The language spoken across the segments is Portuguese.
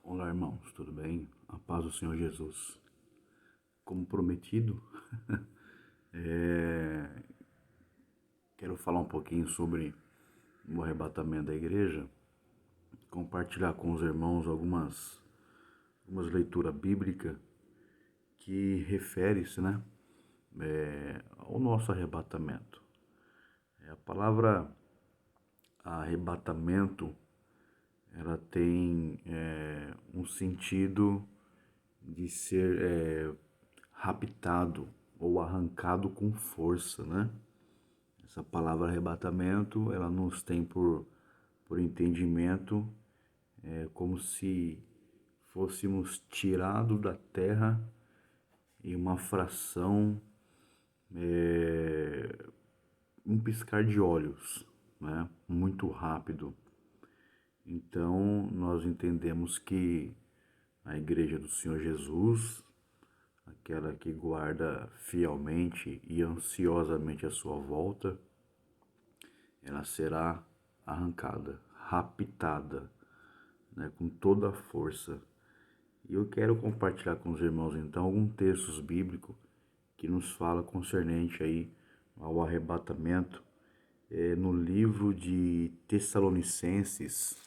Olá, irmãos, tudo bem? A paz do Senhor Jesus. Como prometido, quero falar um pouquinho sobre o arrebatamento da igreja, compartilhar com os irmãos algumas leituras bíblicas que refere-se, ao nosso arrebatamento. A palavra arrebatamento, ela tem um sentido de ser raptado ou arrancado com força, né? Essa palavra arrebatamento, ela nos tem por entendimento como se fôssemos tirados da terra em uma fração, um piscar de olhos, né? Muito rápido. Então, nós entendemos que a Igreja do Senhor Jesus, aquela que guarda fielmente e ansiosamente a sua volta, ela será arrancada, raptada, né, com toda a força. E eu quero compartilhar com os irmãos, então, alguns textos bíblicos que nos fala concernente aí ao arrebatamento, no livro de Tessalonicenses.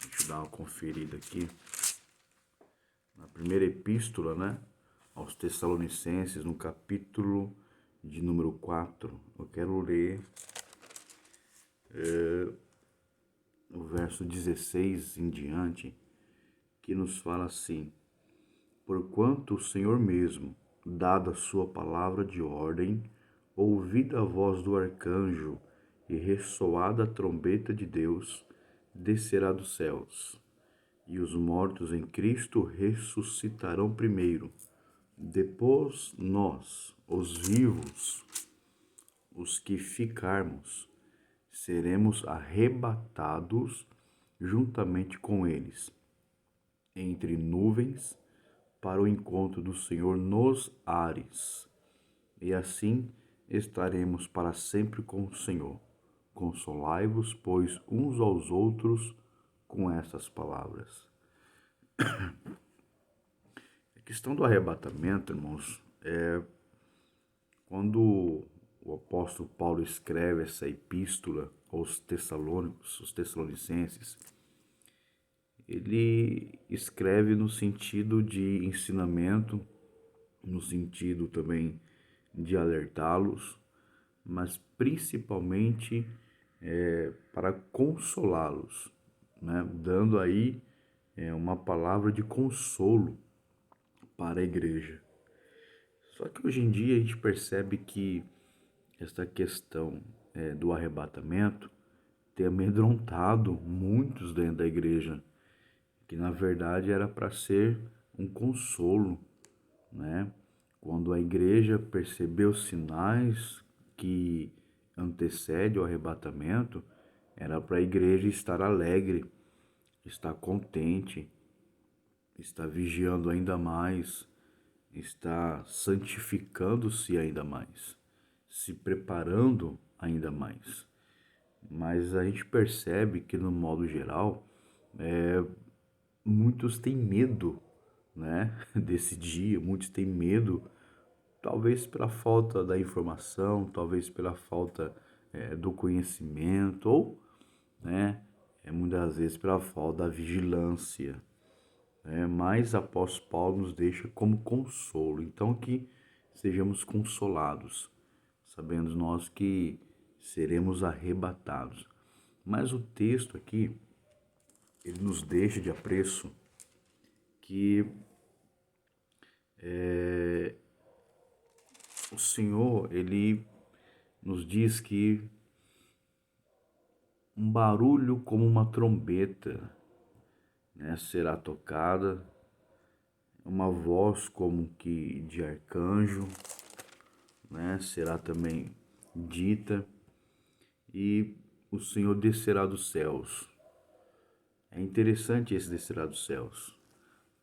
Deixa eu dar uma conferida aqui. Na primeira epístola, né, aos Tessalonicenses, no capítulo de número 4, eu quero ler o verso 16 em diante, que nos fala assim: porquanto o Senhor mesmo, dada a sua palavra de ordem, ouvida a voz do arcanjo e ressoada a trombeta de Deus, descerá dos céus, e os mortos em Cristo ressuscitarão primeiro. Depois nós, os vivos, os que ficarmos, seremos arrebatados juntamente com eles, entre nuvens, para o encontro do Senhor nos ares. E assim estaremos para sempre com o Senhor. Consolai-vos, pois, uns aos outros com essas palavras. A questão do arrebatamento, irmãos, quando o apóstolo Paulo escreve essa epístola aos Tessalônicos, os Tessalonicenses, ele escreve no sentido de ensinamento, no sentido também de alertá-los, mas principalmente para consolá-los, né? Dando aí uma palavra de consolo para a igreja. Só que hoje em dia a gente percebe que esta questão do arrebatamento tem amedrontado muitos dentro da igreja, que na verdade era para ser um consolo, né? Quando a igreja percebeu sinais que antecedem o arrebatamento, era para a igreja estar alegre, estar contente, estar vigiando ainda mais, estar santificando-se ainda mais, se preparando ainda mais. Mas a gente percebe que, no modo geral, muitos têm medo, né, desse dia, muitos têm medo, talvez pela falta da informação, talvez pela falta do conhecimento, ou, né, muitas vezes pela falta da vigilância. Mas apóstolo Paulo nos deixa como consolo, então que sejamos consolados, sabendo nós que seremos arrebatados. Mas o texto aqui, ele nos deixa de apreço que o Senhor, ele nos diz que um barulho como uma trombeta, né, será tocada, uma voz como que de arcanjo, né, será também dita, e o Senhor descerá dos céus. É interessante esse descerá dos céus,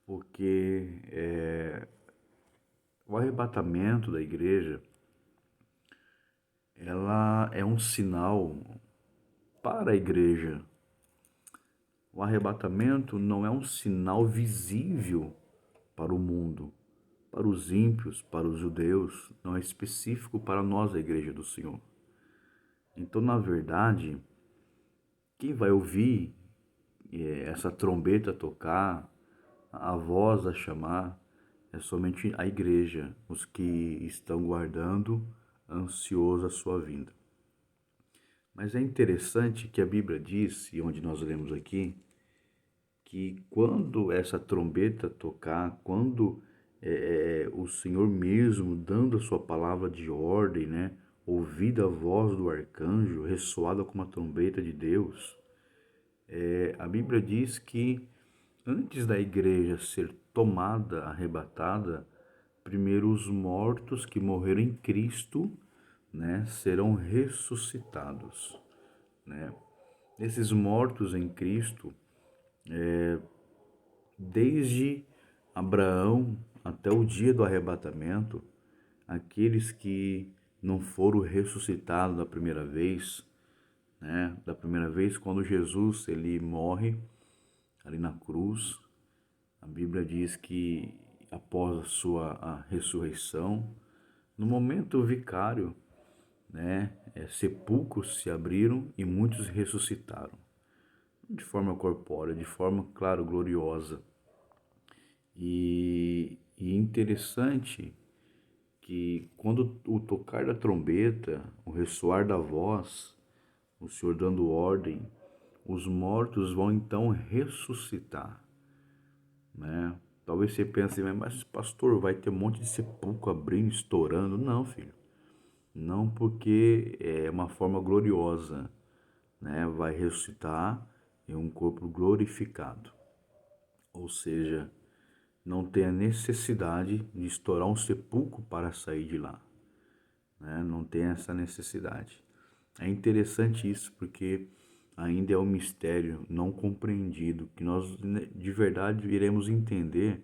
porque o arrebatamento da igreja, ela é um sinal para a igreja, O arrebatamento não é um sinal visível para o mundo, para os ímpios, para os judeus, não é específico para nós, a Igreja do Senhor. Então, na verdade, quem vai ouvir essa trombeta tocar, a voz a chamar, é somente a igreja, os que estão guardando ansioso a sua vinda. Mas é interessante que a Bíblia diz, e onde nós lemos aqui, que quando essa trombeta tocar, quando o Senhor mesmo dando a sua palavra de ordem, né, ouvida a voz do arcanjo, ressoada como a trombeta de Deus, a Bíblia diz que antes da igreja ser tomada, arrebatada, primeiro os mortos que morreram em Cristo, né, serão ressuscitados, né? Esses mortos em Cristo, desde Abraão até o dia do arrebatamento, aqueles que não foram ressuscitados da primeira vez, né? Da primeira vez quando Jesus ele morre ali na cruz, a Bíblia diz que após a sua ressurreição, no momento vicário, né, sepulcros se abriram e muitos ressuscitaram, de forma corpórea, de forma, claro, gloriosa. E interessante que quando o tocar da trombeta, o ressoar da voz, o Senhor dando ordem, os mortos vão então ressuscitar, né? Talvez você pense, mas pastor, vai ter um monte de sepulcro abrindo, estourando. Não, filho. Não, porque é uma forma gloriosa, né? Vai ressuscitar em um corpo glorificado. Ou seja, não tem a necessidade de estourar um sepulcro para sair de lá, né? Não tem essa necessidade. É interessante isso porque ainda é um mistério não compreendido que nós de verdade iremos entender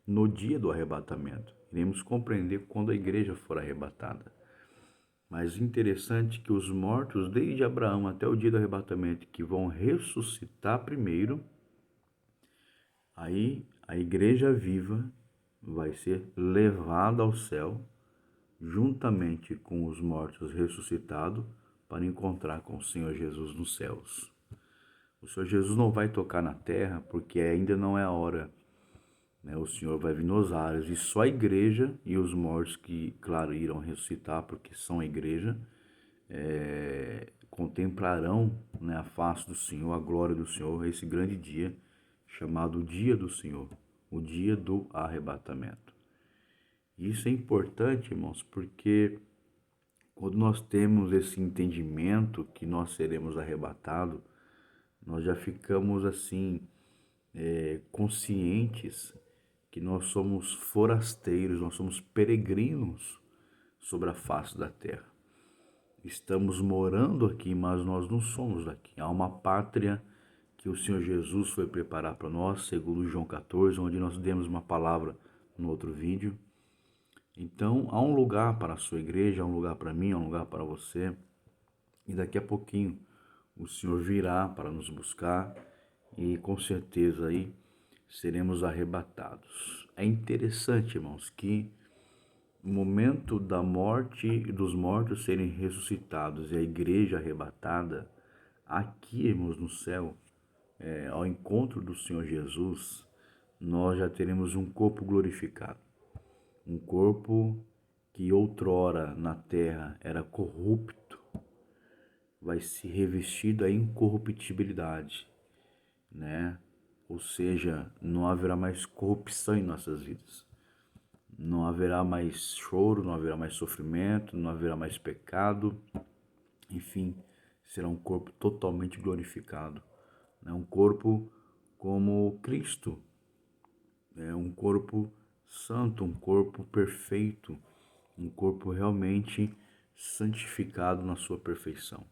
no dia do arrebatamento. Iremos compreender quando a igreja for arrebatada. Mas interessante que os mortos, desde Abraão até o dia do arrebatamento, que vão ressuscitar primeiro, aí a igreja viva vai ser levada ao céu, juntamente com os mortos ressuscitados, para encontrar com o Senhor Jesus nos céus. O Senhor Jesus não vai tocar na terra, porque ainda não é a hora, né? O Senhor vai vir nos ares, e só a igreja e os mortos que, claro, irão ressuscitar, porque são a igreja, contemplarão, né, a face do Senhor, a glória do Senhor, esse grande dia, chamado Dia do Senhor, o dia do arrebatamento. E isso é importante, irmãos, porque quando nós temos esse entendimento que nós seremos arrebatados, nós já ficamos assim, conscientes que nós somos forasteiros, nós somos peregrinos sobre a face da terra. Estamos morando aqui, mas nós não somos daqui. Há uma pátria que o Senhor Jesus foi preparar para nós, segundo João 14, onde nós demos uma palavra no outro vídeo. Então, há um lugar para a sua igreja, há um lugar para mim, há um lugar para você. E daqui a pouquinho o Senhor virá para nos buscar e com certeza aí seremos arrebatados. É interessante, irmãos, que no momento da morte e dos mortos serem ressuscitados e a igreja arrebatada, aqui, irmãos, no céu, ao encontro do Senhor Jesus, nós já teremos um corpo glorificado. Um corpo que outrora na terra era corrupto, vai se revestir da incorruptibilidade, né? Ou seja, não haverá mais corrupção em nossas vidas. Não haverá mais choro, não haverá mais sofrimento, não haverá mais pecado. Enfim, será um corpo totalmente glorificado, né? Um corpo como Cristo, é um corpo santo, um corpo perfeito, um corpo realmente santificado na sua perfeição.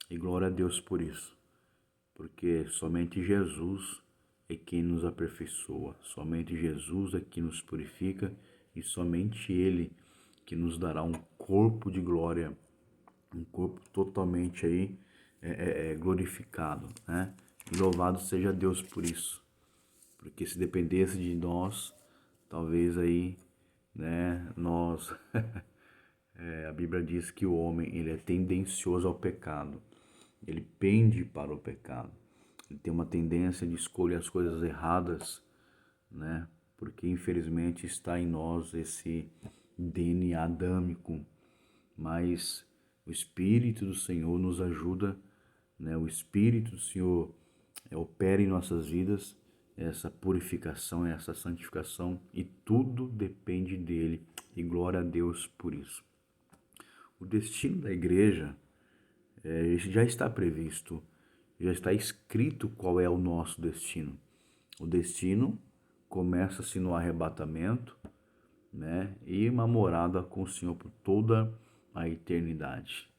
E glória a Deus por isso, porque somente Jesus é quem nos aperfeiçoa, somente Jesus é quem nos purifica e somente Ele que nos dará um corpo de glória, um corpo totalmente aí glorificado, né? E louvado seja Deus por isso, porque se dependesse de nós, talvez aí, né, nós, a Bíblia diz que o homem, ele é tendencioso ao pecado, ele pende para o pecado, ele tem uma tendência de escolher as coisas erradas, né, porque infelizmente está em nós esse DNA adâmico, mas o Espírito do Senhor nos ajuda, né, o Espírito do Senhor opera em nossas vidas essa purificação, essa santificação, e tudo depende dele, e glória a Deus por isso. O destino da igreja já está previsto, já está escrito qual é o nosso destino. O destino começa-se no arrebatamento, né, e uma morada com o Senhor por toda a eternidade.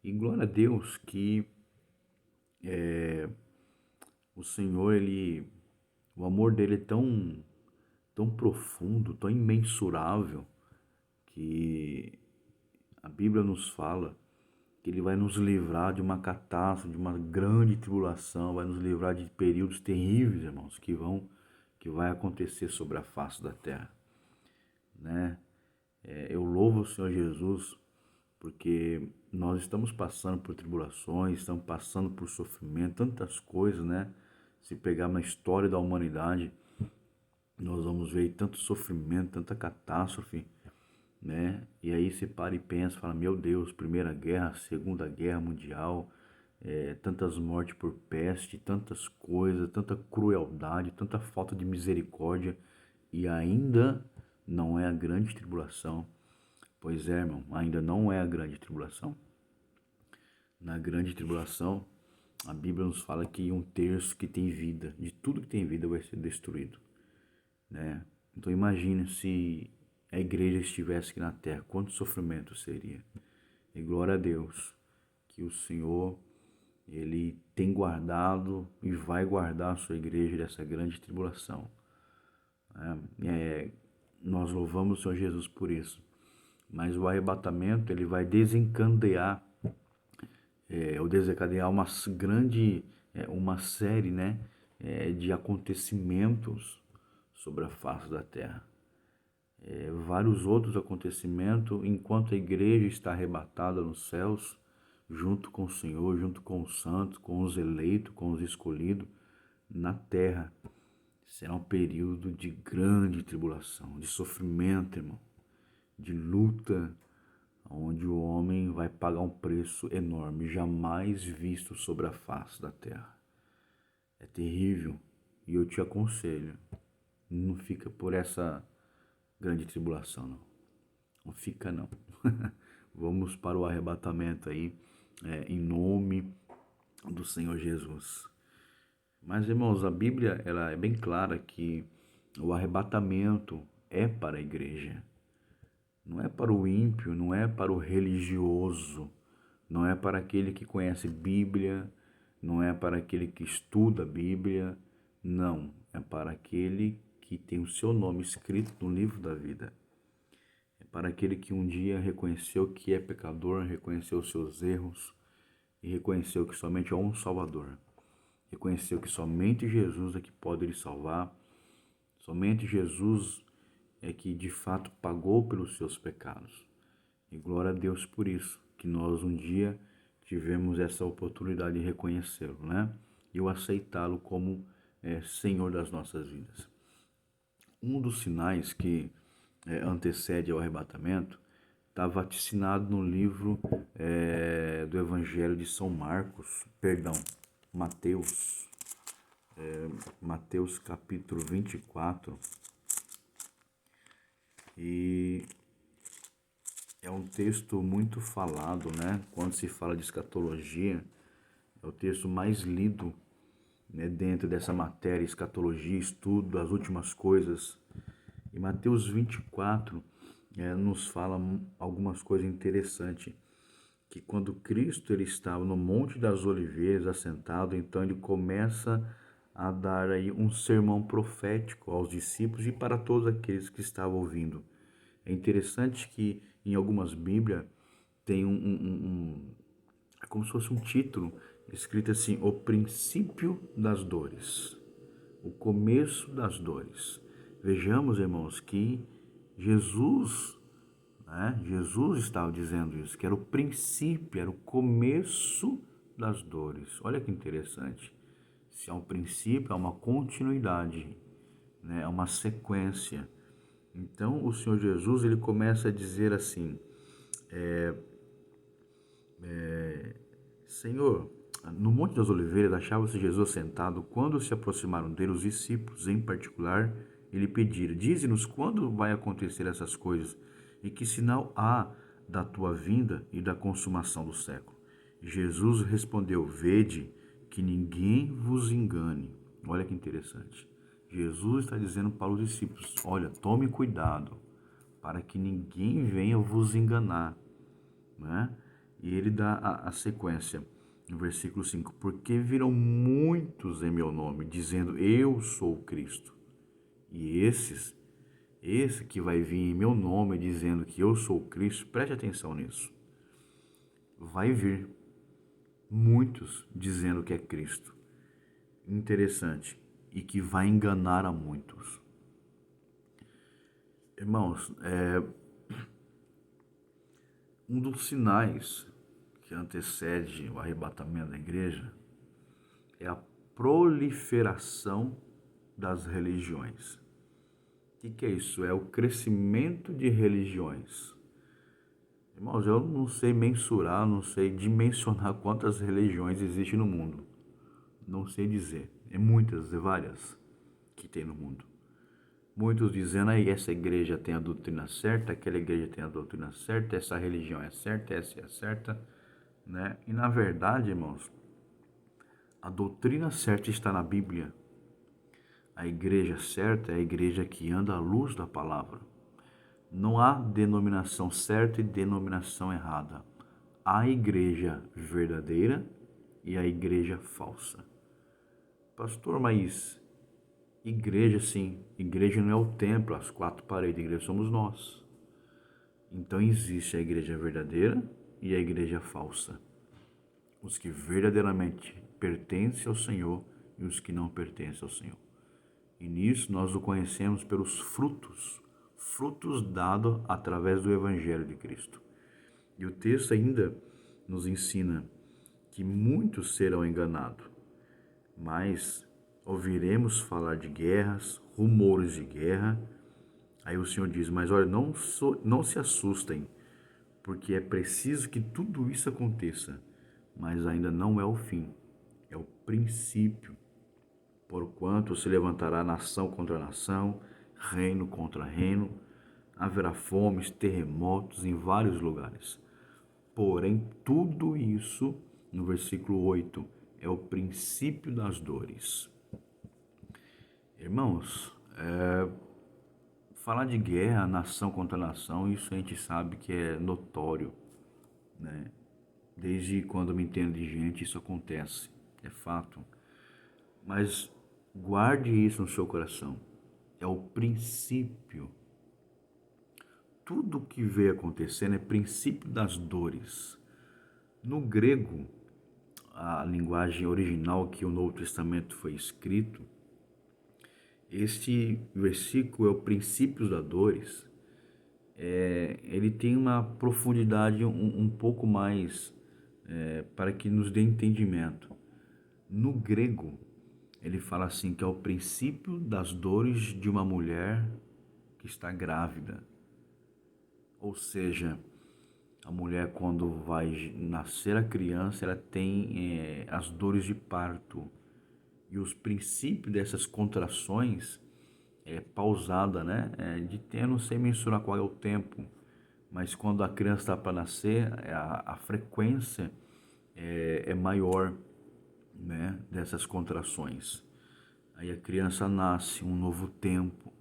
E glória a Deus que o Senhor, o amor dele é tão profundo, tão imensurável, que a Bíblia nos fala que ele vai nos livrar de uma catástrofe, de uma grande tribulação, vai nos livrar de períodos terríveis, irmãos, que vai acontecer sobre a face da terra, né? Eu louvo o Senhor Jesus porque nós estamos passando por tribulações, estamos passando por sofrimento, tantas coisas, né? Se pegar na história da humanidade, nós vamos ver tanto sofrimento, tanta catástrofe, né? E aí você para e pensa, fala, meu Deus, Primeira Guerra, Segunda Guerra Mundial, tantas mortes por peste, tantas coisas, tanta crueldade, tanta falta de misericórdia, e ainda não é a grande tribulação. Pois é, irmão, ainda não é a grande tribulação. Na grande tribulação, a Bíblia nos fala que 1/3 que tem vida, de tudo que tem vida, vai ser destruído, né? Então imagine se a igreja estivesse aqui na terra, quanto sofrimento seria. E glória a Deus que o Senhor, ele tem guardado e vai guardar a sua igreja dessa grande tribulação. Nós louvamos o Senhor Jesus por isso. Mas o arrebatamento, ele vai desencadear uma série, né, de acontecimentos sobre a face da terra. Vários outros acontecimentos, enquanto a igreja está arrebatada nos céus, junto com o Senhor, junto com os santos, com os eleitos, com os escolhidos, na terra. Será um período de grande tribulação, de sofrimento, irmão, de luta, onde o homem vai pagar um preço enorme, jamais visto sobre a face da terra. É terrível, e eu te aconselho, não fica por essa grande tribulação, não. Não fica, não. Vamos para o arrebatamento aí, em nome do Senhor Jesus. Mas, irmãos, a Bíblia, ela é bem clara que o arrebatamento é para a igreja. Não é para o ímpio, não é para o religioso, não é para aquele que conhece Bíblia, não é para aquele que estuda a Bíblia, não, é para aquele que tem o seu nome escrito no livro da vida. É para aquele que um dia reconheceu que é pecador, reconheceu os seus erros e reconheceu que somente há um Salvador. Reconheceu que somente Jesus é que pode lhe salvar, somente Jesus é que de fato pagou pelos seus pecados. E glória a Deus por isso, que nós um dia tivemos essa oportunidade de reconhecê-lo, né? E o aceitá-lo como Senhor das nossas vidas. Um dos sinais que antecede ao arrebatamento está vaticinado no livro do Evangelho de São Marcos, Mateus, Mateus capítulo 24, e é um texto muito falado, né? Quando se fala de escatologia, é o texto mais lido, né, dentro dessa matéria, escatologia, estudo das últimas coisas. E Mateus 24 nos fala algumas coisas interessantes, que quando Cristo ele estava no Monte das Oliveiras assentado, então ele começa a dar aí um sermão profético aos discípulos e para todos aqueles que estavam ouvindo. É interessante que em algumas Bíblias tem é como se fosse um título escrito assim: o princípio das dores, o começo das dores. Vejamos, irmãos, que Jesus, né? Jesus estava dizendo isso, que era o princípio, era o começo das dores. Olha que interessante. Se há um princípio, há uma continuidade, né? É uma sequência. Então, o Senhor Jesus, ele começa a dizer assim: Senhor, no Monte das Oliveiras achava-se Jesus sentado. Quando se aproximaram dele os discípulos, em particular, ele pediram: dize-nos quando vai acontecer essas coisas e que sinal há da tua vinda e da consumação do século. Jesus respondeu: vede que ninguém vos engane. Olha que interessante. Jesus está dizendo para os discípulos: olha, tome cuidado para que ninguém venha vos enganar, né? E ele dá a sequência no versículo 5: porque viram muitos em meu nome, dizendo eu sou o Cristo. E esse que vai vir em meu nome dizendo que eu sou o Cristo, preste atenção nisso. Vai vir muitos dizendo que é Cristo. Interessante. E que vai enganar a muitos. Irmãos, um dos sinais que antecede o arrebatamento da igreja é a proliferação das religiões. O que é isso? É o crescimento de religiões. Irmãos, eu não sei mensurar, não sei dimensionar quantas religiões existem no mundo. Não sei dizer. É muitas, é várias que tem no mundo. Muitos dizendo aí, essa igreja tem a doutrina certa, aquela igreja tem a doutrina certa, essa religião é certa, essa é certa, né? E na verdade, irmãos, a doutrina certa está na Bíblia. A igreja certa é a igreja que anda à luz da palavra. Não há denominação certa e denominação errada. Há igreja verdadeira e a igreja falsa. Pastor, mas igreja sim, igreja não é o templo, as quatro paredes, a igreja somos nós. Então existe a igreja verdadeira e a igreja falsa. Os que verdadeiramente pertencem ao Senhor e os que não pertencem ao Senhor. E nisso nós o conhecemos pelos frutos dados através do Evangelho de Cristo. E o texto ainda nos ensina que muitos serão enganados, mas ouviremos falar de guerras, rumores de guerra. Aí o Senhor diz, mas olha, não se assustem, porque é preciso que tudo isso aconteça, mas ainda não é o fim, é o princípio. Porquanto se levantará nação contra nação, reino contra reino, haverá fomes, terremotos em vários lugares. Porém, tudo isso, no versículo 8, é o princípio das dores. Irmãos, falar de guerra, nação contra nação, isso a gente sabe que é notório, né? Desde quando me entendo de gente, isso acontece, é fato. Mas guarde isso no seu coração. É o princípio. Tudo que vem acontecendo é princípio das dores. No grego, a linguagem original que o Novo Testamento foi escrito, este versículo é o princípio das dores. Ele tem uma profundidade um pouco mais para que nos dê entendimento. No grego, ele fala assim que é o princípio das dores de uma mulher que está grávida. Ou seja, a mulher quando vai nascer a criança, ela tem as dores de parto. E os princípios dessas contrações é pausada, né? De ter, eu não sei mensurar qual é o tempo, mas quando a criança está para nascer, a frequência é maior, né? Dessas contrações. Aí a criança nasce, um novo tempo.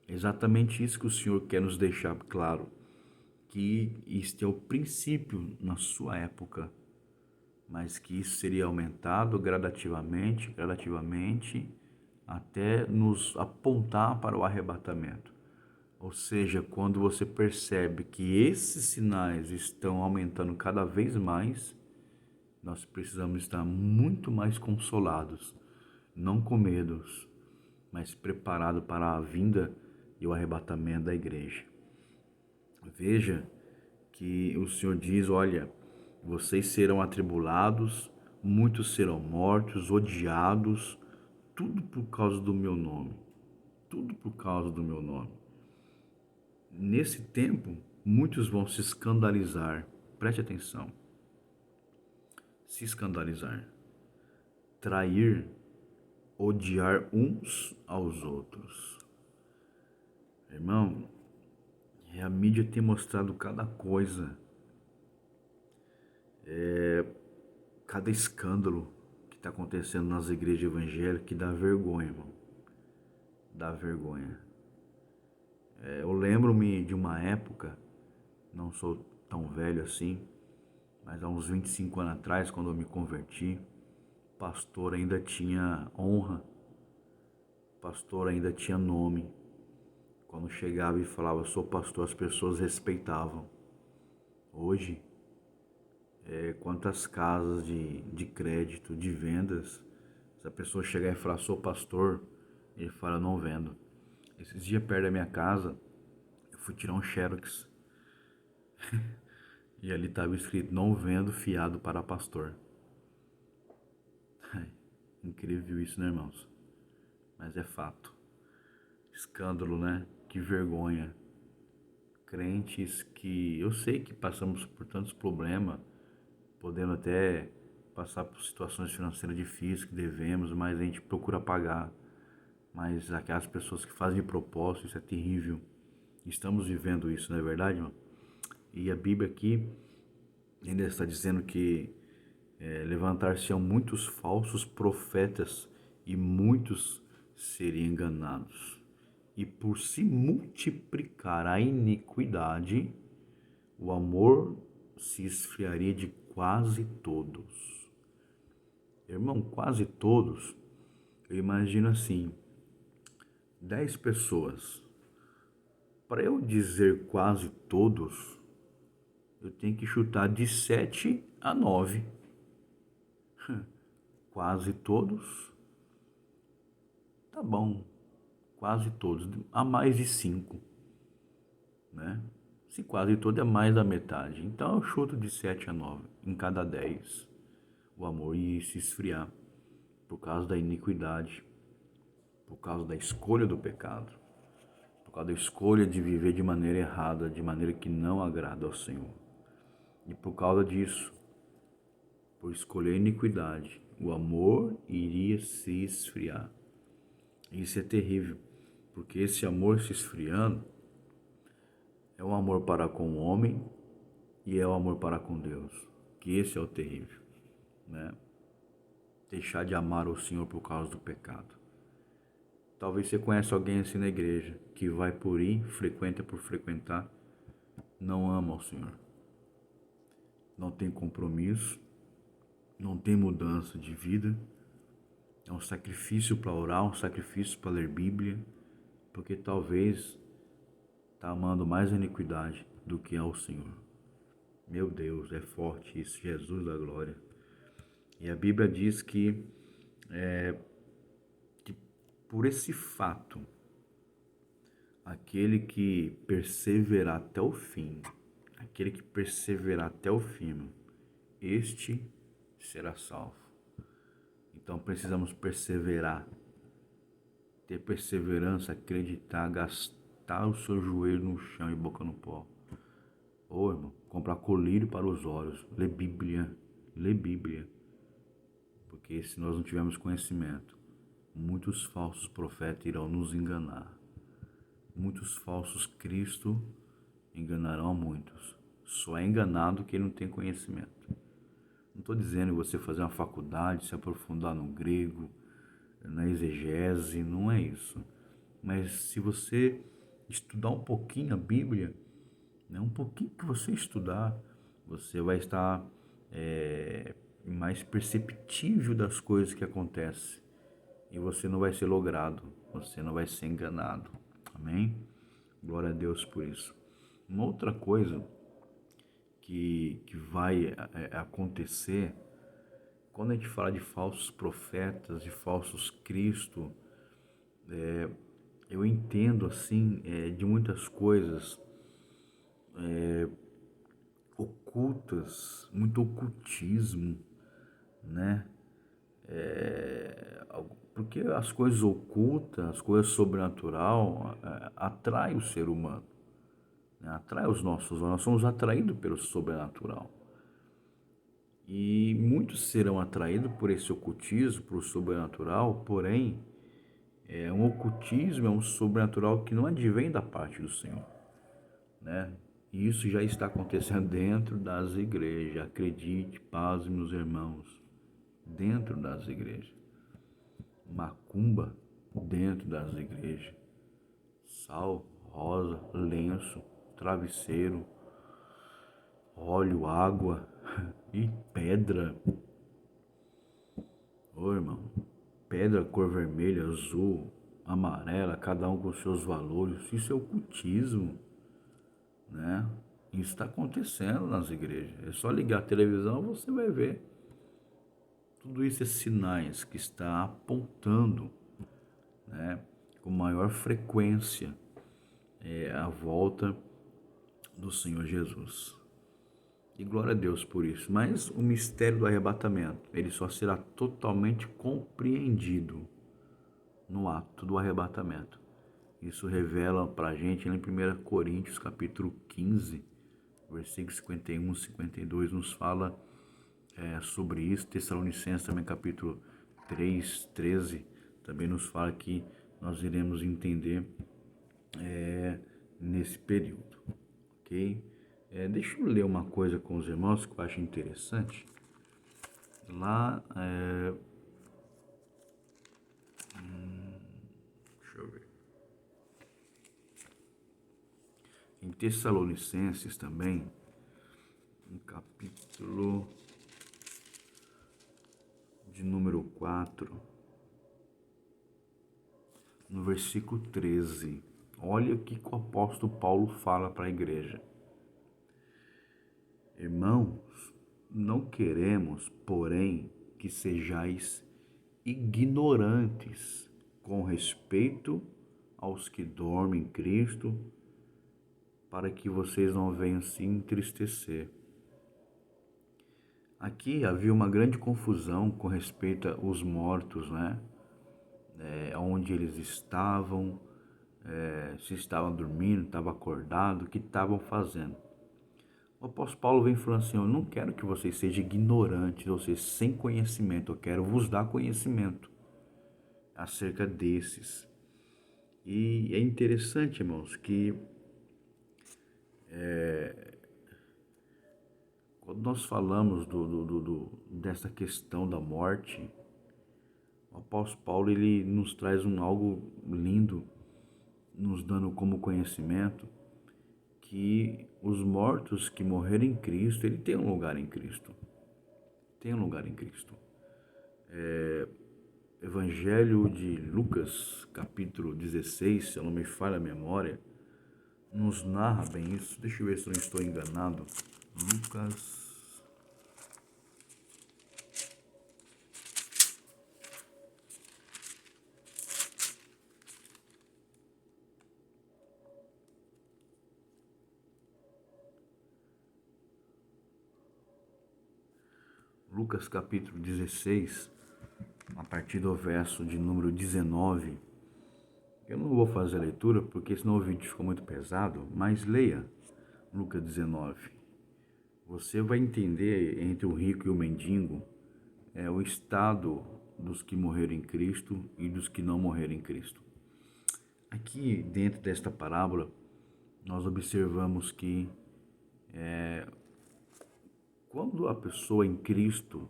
É exatamente isso que o Senhor quer nos deixar claro, que este é o princípio na sua época, mas que isso seria aumentado gradativamente, até nos apontar para o arrebatamento. Ou seja, quando você percebe que esses sinais estão aumentando cada vez mais, nós precisamos estar muito mais consolados, não com medos, mas preparados para a vinda e o arrebatamento da igreja. Veja que o Senhor diz, olha, vocês serão atribulados, muitos serão mortos, odiados, tudo por causa do meu nome. Tudo por causa do meu nome. Nesse tempo, muitos vão se escandalizar. Preste atenção. Se escandalizar. Trair, odiar uns aos outros. Irmão, a mídia tem mostrado cada coisa. Cada escândalo que está acontecendo nas igrejas evangélicas que dá vergonha, irmão. Dá vergonha. Eu lembro-me de uma época, não sou tão velho assim, mas há uns 25 anos atrás, quando eu me converti, o pastor ainda tinha honra, o pastor ainda tinha nome. Quando chegava e falava, sou pastor, as pessoas respeitavam. Hoje, quantas casas de crédito, de vendas, se a pessoa chegar e falar, sou pastor, ele fala, não vendo. Esses dias perto da minha casa, eu fui tirar um xerox e ali estava escrito, não vendo fiado para pastor. Incrível isso, né, irmãos? Mas é fato. Escândalo, né? Que vergonha. Crentes que eu sei que passamos por tantos problemas, podendo até passar por situações financeiras difíceis que devemos, mas a gente procura pagar. Mas aquelas pessoas que fazem de propósito, isso é terrível. Estamos vivendo isso, não é verdade, irmão? E a Bíblia aqui ainda está dizendo que levantar-se-ão muitos falsos profetas e muitos seriam enganados. E por se multiplicar a iniquidade, o amor se esfriaria de quase todos. Irmão, quase todos, eu imagino assim, 10 pessoas. Para eu dizer quase todos, eu tenho que chutar de 7 a 9. Quase todos, tá bom, quase todos, a mais de 5, né? Se quase todo é mais da metade, então eu chuto de 7 a 9, em cada 10, o amor ia se esfriar, por causa da iniquidade, por causa da escolha do pecado, por causa da escolha de viver de maneira errada, de maneira que não agrada ao Senhor. E por causa disso, por escolher a iniquidade, o amor iria se esfriar. Isso é terrível, porque esse amor se esfriando é um amor para com o homem e é o amor para com Deus, que esse é o terrível, né? Deixar de amar o Senhor por causa do pecado. Talvez você conheça alguém assim na igreja, que vai por ir, frequenta por frequentar, não ama o Senhor, não tem compromisso, não tem mudança de vida, é um sacrifício para orar, um sacrifício para ler Bíblia, porque talvez está amando mais a iniquidade do que ao Senhor. Meu Deus, é forte isso, Jesus da glória. E a Bíblia diz que por esse fato, aquele que perseverar até o fim, este será salvo. Então precisamos perseverar, ter perseverança, acreditar, gastar o seu joelho no chão e boca no pó. Ô, irmão, comprar colírio para os olhos, ler Bíblia, porque se nós não tivermos conhecimento, muitos falsos profetas irão nos enganar. Muitos falsos Cristo enganarão muitos. Só é enganado quem não tem conhecimento. Não estou dizendo você fazer uma faculdade, se aprofundar no grego, na exegese, não é isso. Mas se você estudar um pouquinho a Bíblia, né, um pouquinho que você estudar, você vai estar mais perceptível das coisas que acontecem. E você não vai ser logrado, você não vai ser enganado. Amém? Glória a Deus por isso. Uma outra coisa que vai acontecer quando a gente fala de falsos profetas, de falsos Cristo, eu entendo assim de muitas coisas ocultas, muito ocultismo, né? Porque as coisas ocultas, as coisas sobrenatural, atrai o ser humano, né? Atrai os nossos olhos, nós somos atraídos pelo sobrenatural. E muitos serão atraídos por esse ocultismo, por sobrenatural, porém, um ocultismo é um sobrenatural que não advém da parte do Senhor, né? E isso já está acontecendo dentro das igrejas, acredite, paz, meus irmãos, dentro das igrejas. Macumba dentro das igrejas, sal, rosa, lenço, travesseiro, óleo, água e pedra. Ô irmão, pedra cor vermelha, azul, amarela, cada um com seus valores. Isso é ocultismo, né? Isso está acontecendo nas igrejas. É só ligar a televisão, você vai ver. Tudo isso é sinais que está apontando, né, com maior frequência a volta do Senhor Jesus. E glória a Deus por isso. Mas o mistério do arrebatamento, ele só será totalmente compreendido no ato do arrebatamento. Isso revela para a gente em 1 Coríntios capítulo 15, versículos 51 e 52, nos fala sobre isso. Tessalonicenses também capítulo 3, 13, também nos fala que nós iremos entender nesse período, ok? Deixa eu ler uma coisa com os irmãos que eu acho interessante. Lá, deixa eu ver. Em Tessalonicenses também, no capítulo de número 4, no versículo 13, olha o que o apóstolo Paulo fala para a igreja. Irmãos, não queremos, porém, que sejais ignorantes com respeito aos que dormem em Cristo, para que vocês não venham se entristecer. Aqui havia uma grande confusão com respeito aos mortos, né? Onde eles estavam, se estavam dormindo, estavam acordados, o que estavam fazendo. O apóstolo Paulo vem falando assim: eu não quero que vocês sejam ignorantes, ou seja, sem conhecimento, eu quero vos dar conhecimento acerca desses. E é interessante, irmãos, que quando nós falamos dessa questão da morte, o apóstolo Paulo ele nos traz algo lindo, nos dando como conhecimento que os mortos que morreram em Cristo, ele tem um lugar em Cristo. Tem um lugar em Cristo. Evangelho de Lucas, capítulo 16, se eu não me falha a memória, nos narra bem isso. Deixa eu ver se eu não estou enganado. Lucas capítulo 16, a partir do verso de número 19. Eu não vou fazer a leitura porque senão o vídeo ficou muito pesado, mas leia Lucas 19. Você vai entender entre o rico e o mendigo o estado dos que morreram em Cristo e dos que não morreram em Cristo. Aqui dentro desta parábola nós observamos que quando a pessoa em Cristo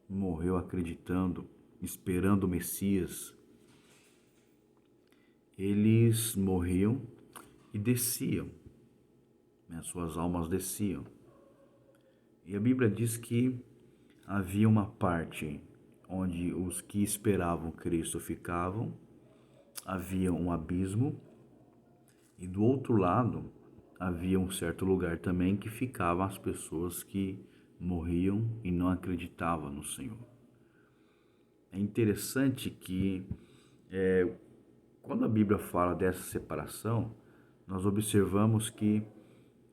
morreu acreditando, esperando o Messias, eles morriam e desciam, né? Suas almas desciam. E a Bíblia diz que havia uma parte onde os que esperavam Cristo ficavam, havia um abismo, e do outro lado havia um certo lugar também que ficavam as pessoas que morriam e não acreditavam no Senhor. é interessante que quando a Bíblia fala dessa separação, nós observamos que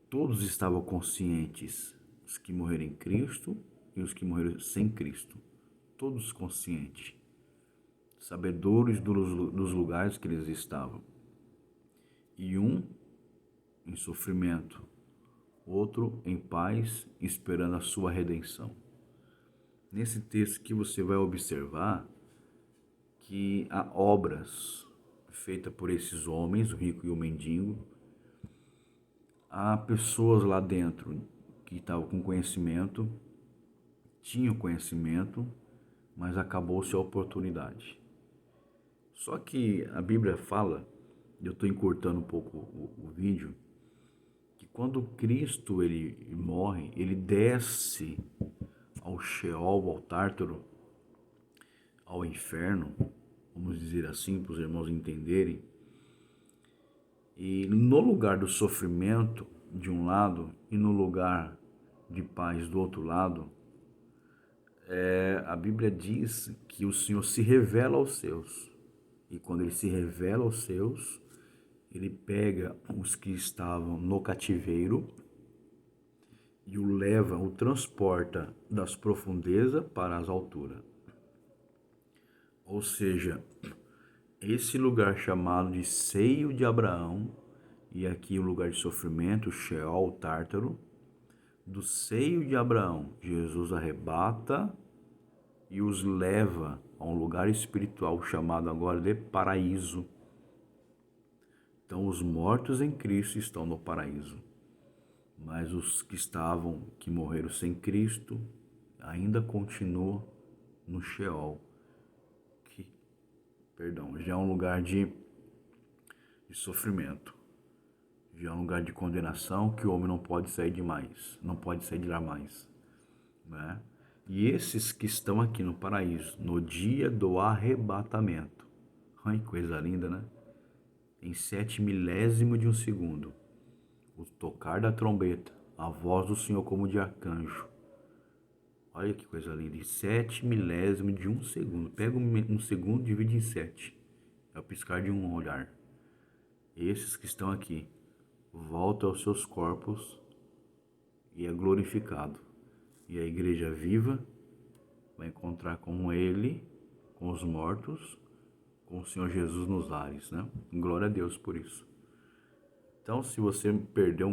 todos estavam conscientes, os que morreram em Cristo e os que morreram sem Cristo, todos conscientes, sabedores dos lugares que eles estavam. E um em sofrimento, outro em paz, esperando a sua redenção. Nesse texto que você vai observar que há obras feitas por esses homens, o rico e o mendigo. Há pessoas lá dentro que estavam com conhecimento, tinham conhecimento, mas acabou-se a oportunidade. Só que a Bíblia fala, e eu estou encurtando um pouco o vídeo, que quando Cristo ele morre, ele desce ao Sheol, ao Tártaro, ao inferno, vamos dizer assim, para os irmãos entenderem. E no lugar do sofrimento de um lado e no lugar de paz do outro lado, a Bíblia diz que o Senhor se revela aos seus. E quando ele se revela aos seus, ele pega os que estavam no cativeiro e o leva, o transporta das profundezas para as alturas. Ou seja, esse lugar chamado de seio de Abraão, e aqui o lugar de sofrimento, Sheol, Tártaro, do seio de Abraão, Jesus arrebata e os leva a um lugar espiritual chamado agora de paraíso. Então os mortos em Cristo estão no paraíso, mas os que morreram sem Cristo, ainda continuam no Sheol, já é um lugar de sofrimento, já é um lugar de condenação que o homem não pode sair de lá mais, né? E esses que estão aqui no paraíso, no dia do arrebatamento, ai, coisa linda, né? Em 7 milésimo de um segundo, o tocar da trombeta, a voz do Senhor como de arcanjo. Olha que coisa linda, em 7 milésimo de um segundo. Pega um segundo e divide em 7. É o piscar de um olhar. Esses que estão aqui voltam aos seus corpos e é glorificado. E a igreja viva vai encontrar com ele, com os mortos, com o Senhor Jesus nos ares, né? Glória a Deus por isso. Então, se você perdeu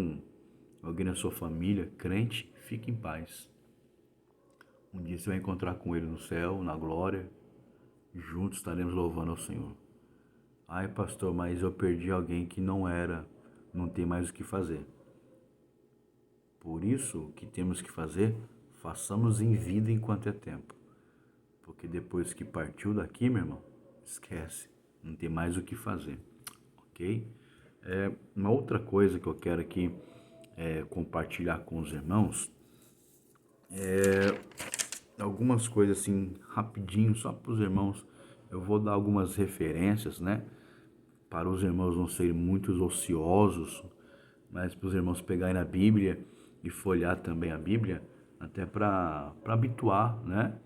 alguém na sua família, crente, fique em paz. Um dia você vai encontrar com ele no céu, na glória. Juntos estaremos louvando ao Senhor. Ai, pastor, mas eu perdi alguém que não tem mais o que fazer. Por isso, o que temos que fazer, façamos em vida enquanto é tempo. Porque depois que partiu daqui, meu irmão, esquece, não tem mais o que fazer, ok? Uma outra coisa que eu quero aqui compartilhar com os irmãos algumas coisas assim, rapidinho, só para os irmãos. Eu vou dar algumas referências, né? Para os irmãos não serem muito ociosos, mas para os irmãos pegarem a Bíblia e folhear também a Bíblia, até para habituar, né?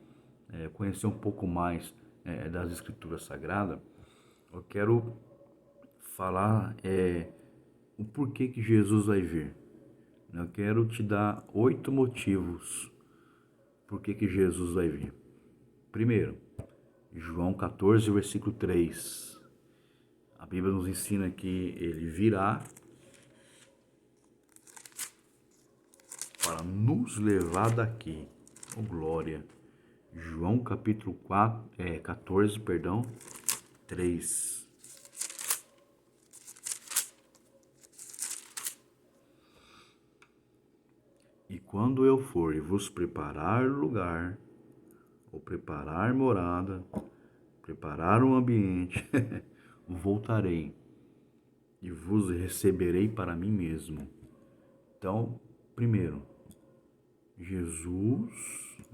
Conhecer um pouco mais das Escrituras Sagradas. Eu quero falar o porquê que Jesus vai vir. Eu quero te dar 8 motivos por que Jesus vai vir. Primeiro, João 14, versículo 3. A Bíblia nos ensina que ele virá para nos levar daqui. Oh, glória. João capítulo 14, 3. E quando eu for e vos preparar lugar, ou preparar morada, preparar um ambiente, voltarei e vos receberei para mim mesmo. Então, primeiro, Jesus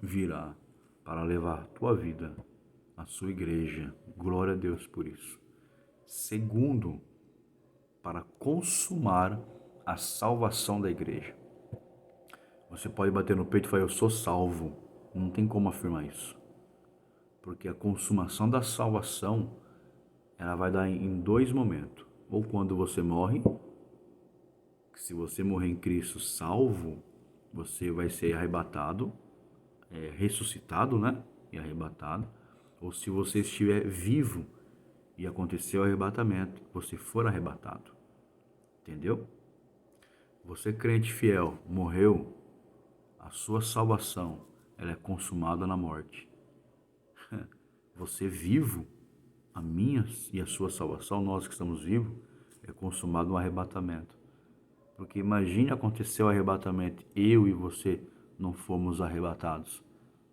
virá para levar a tua vida, a sua igreja. Glória a Deus por isso. Segundo, para consumar a salvação da igreja. Você pode bater no peito e falar, eu sou salvo. Não tem como afirmar isso. Porque a consumação da salvação, ela vai dar em dois momentos. Ou quando você morre, se você morrer em Cristo salvo, você vai ser arrebatado, ressuscitado, né? E arrebatado. Ou se você estiver vivo e aconteceu o arrebatamento, você for arrebatado. Entendeu? Você crente fiel, morreu, a sua salvação, ela é consumada na morte. Você vivo, a minha e a sua salvação, nós que estamos vivos, é consumado no arrebatamento. Porque imagine acontecer o arrebatamento, eu e você não fomos arrebatados.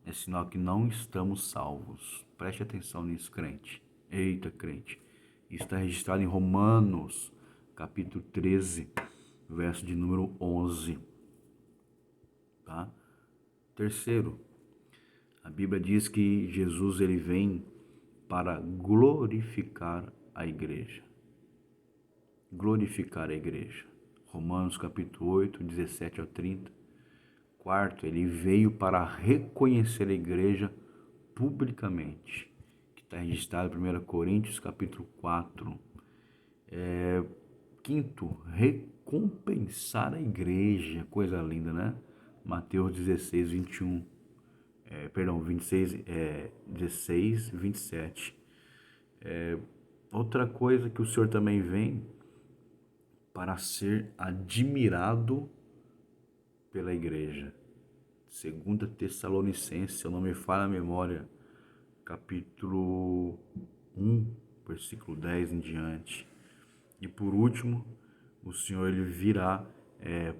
É sinal que não estamos salvos. Preste atenção nisso, crente. Eita, crente. Isso está registrado em Romanos, capítulo 13, verso de número 11. Tá? Terceiro, a Bíblia diz que Jesus ele vem para glorificar a igreja. Glorificar a igreja. Romanos capítulo 8, 17 ao 30. Quarto, ele veio para reconhecer a igreja publicamente, que está registrado em 1 Coríntios capítulo 4. Quinto, recompensar a igreja, coisa linda, né? Mateus 16, 21. 16, 27. Outra coisa que o Senhor também vem para ser admirado pela igreja. 2 Tessalonicenses, se eu não me falha a memória, capítulo 1, versículo 10 em diante. E por último, o Senhor ele virá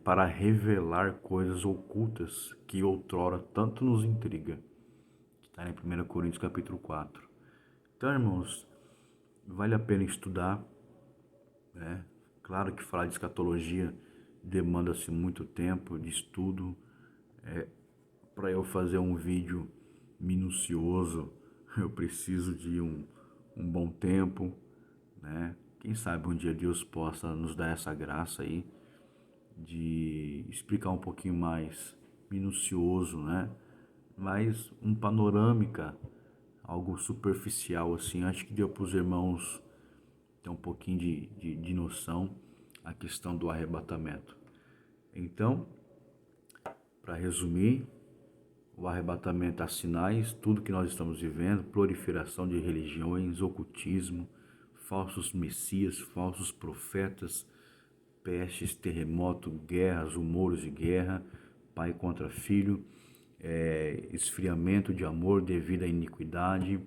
para revelar coisas ocultas que outrora tanto nos intriga. Está em 1 Coríntios capítulo 4. Então, irmãos, vale a pena estudar, né? Claro que falar de escatologia demanda-se muito tempo de estudo. Para eu fazer um vídeo minucioso, eu preciso de um bom tempo, né? Quem sabe um dia Deus possa nos dar essa graça aí de explicar um pouquinho mais minucioso, né? Mas um panorâmica, algo superficial assim, acho que deu para os irmãos ter um pouquinho de noção a questão do arrebatamento. Então, para resumir, o arrebatamento há sinais, tudo que nós estamos vivendo, proliferação de religiões, ocultismo, falsos messias, falsos profetas, pestes, terremoto, guerras, rumores de guerra, pai contra filho, esfriamento de amor devido à iniquidade,